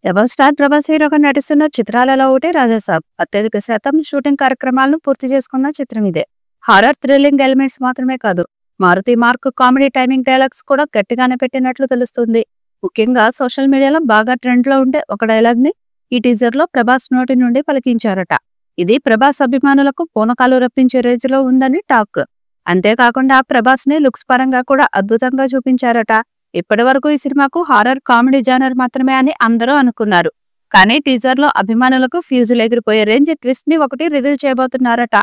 Rebel star Prabhas హీరోగా నటిస్తున్న చిత్రాలలో ఒకటి రాజాసాబ్. అత్యధిక శాతం షూటింగ్ కార్యక్రమాలను పూర్తి చేసుకున్న చిత్రం ఇదే. హారర్ థ్రిల్లింగ్ ఎలిమెంట్స్ మాత్రమే కాదు, Maruthi mark comedy timing dialogues కూడా గట్టిగానే పెట్టినట్లు తెలుస్తుంది. ముఖ్యంగా సోషల్ మీడియాలో బాగా ట్రెండ్ లో ఉండే ఒక డైలాగ్ ని ఈ టీజర్ లో ప్రభాస్ నోటి నుండి పలికించారట. ఇది ప్రభాస్ అభిమానులకు పూనకాలు రప్పించే రేంజ్ లో ఉందని టాక్. అంతేకాకుండా ప్రభాస్ ని లుక్స్ పరంగా కూడా అద్భుతంగా చూపించారట. ఇప్పటి వరకు ఈ సినిమాకు హారర్ కామెడీ జానర్ మాత్రమే అని అందరూ అనుకున్నారు. కానీ టీజర్ లో అభిమానులకు ఫ్యూజులు ఎగిరిపోయే రేంజ్ ట్విస్ట్ ని ఒకటి రివీల్ చేయబోతున్నారట.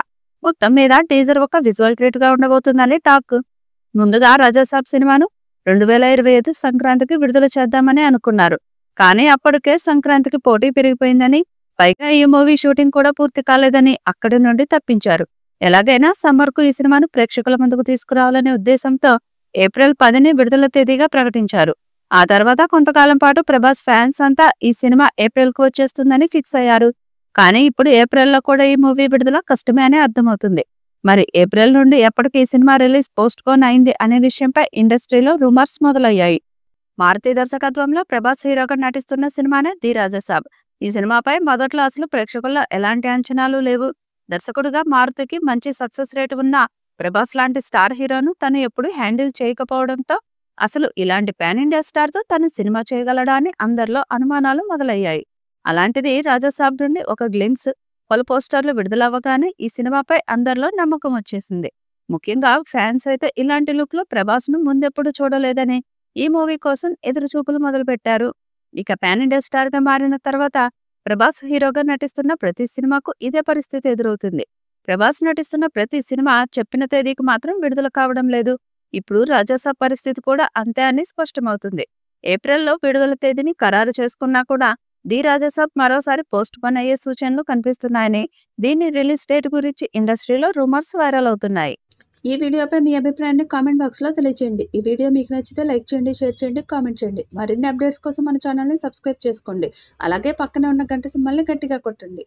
మొత్తం మీద టీజర్ ఒక విజువల్ ట్రీట్ గా ఉండబోతుందని టాక్. ముందుగా రాజాసాబ్ సినిమాను 2025 సంక్రాంతికి విడుదల చేద్దామని అనుకున్నారు. కానీ అప్పటికే సంక్రాంతికి పోటీ పెరిగిపోయిందని, పైగా ఈ మూవీ షూటింగ్ కూడా పూర్తి కాలేదని అక్కడి నుండి తప్పించారు. ఎలాగైనా సమ్మర్ కు ఈ సినిమాను ప్రేక్షకుల ముందుకు తీసుకురావాలనే ఉద్దేశంతో ఏప్రిల్ 10ని విడుదల తేదీగా ప్రకటించారు. ఆ తర్వాత కొంతకాలం పాటు ప్రభాస్ ఫ్యాన్స్ అంతా ఈ సినిమా ఏప్రిల్ కు వచ్చేస్తుందని ఫిక్స్ అయ్యారు. కానీ ఇప్పుడు ఏప్రిల్లో కూడా ఈ మూవీ విడుదల కష్టమే అని అర్థమవుతుంది. మరి ఏప్రిల్ నుండి ఎప్పటికి ఈ సినిమా రిలీజ్ పోస్ట్ పోన్ అయింది అనే విషయంపై ఇండస్ట్రీలో రూమర్స్ మొదలయ్యాయి. మారుతి దర్శకత్వంలో ప్రభాస్ హీరోగా నటిస్తున్న సినిమానే ది రాజాసాబ్. ఈ సినిమాపై మొదట్లో అసలు ప్రేక్షకుల్లో ఎలాంటి అంచనాలు లేవు. దర్శకుడిగా మారుతికి మంచి సక్సెస్ రేటు ఉన్న ప్రభాస్ లాంటి స్టార్ హీరోను తను ఎప్పుడు హ్యాండిల్ చేయకపోవడంతో అసలు ఇలాంటి పాన్ ఇండియా స్టార్ తో తను సినిమా చేయగలడా అని అందరిలో అనుమానాలు మొదలయ్యాయి. అలాంటిది రాజాసాబ్ నుండి ఒక గ్లిమ్స్, పలు పోస్టర్లు విడుదలవ్వగానే ఈ సినిమాపై అందరిలో నమ్మకం వచ్చేసింది. ముఖ్యంగా ఫ్యాన్స్ అయితే ఇలాంటి లుక్ లో ప్రభాస్ ను ముందెప్పుడు చూడలేదని ఈ మూవీ కోసం ఎదురుచూపులు మొదలుపెట్టారు. ఇక పాన్ ఇండియా స్టార్ గా మారిన తర్వాత ప్రభాస్ హీరోగా నటిస్తున్న ప్రతి సినిమాకు ఇదే పరిస్థితి ఎదురవుతుంది. ప్రభాస్ నటిస్తున్న ప్రతి సినిమా చెప్పిన తేదీకి మాత్రం విడుదల కావడం లేదు. ఇప్పుడు రాజాసాబ్ పరిస్థితి కూడా అంతే అని స్పష్టమవుతుంది. ఏప్రిల్లో విడుదల తేదీని ఖరారు చేసుకున్నా కూడా ది రాజాసాబ్ మరోసారి పోస్ట్ పోన్ అయ్యే సూచనలు కనిపిస్తున్నాయని, దీని రిలీజ్ డేట్ గురించి ఇండస్ట్రీలో రూమర్స్ వైరల్ అవుతున్నాయి. ఈ వీడియోపై మీ అభిప్రాయాన్ని కామెంట్ బాక్స్ లో తెలియజేయండి. ఈ వీడియో మీకు నచ్చితే లైక్ చేయండి, షేర్ చేయండి, కామెంట్ చేయండి. మరిన్ని అప్డేట్స్ కోసం మన ఛానల్ ని సబ్స్క్రైబ్ చేసుకోండి. అలాగే పక్కనే ఉన్న గంట సింబల్ని గట్టిగా కొట్టండి.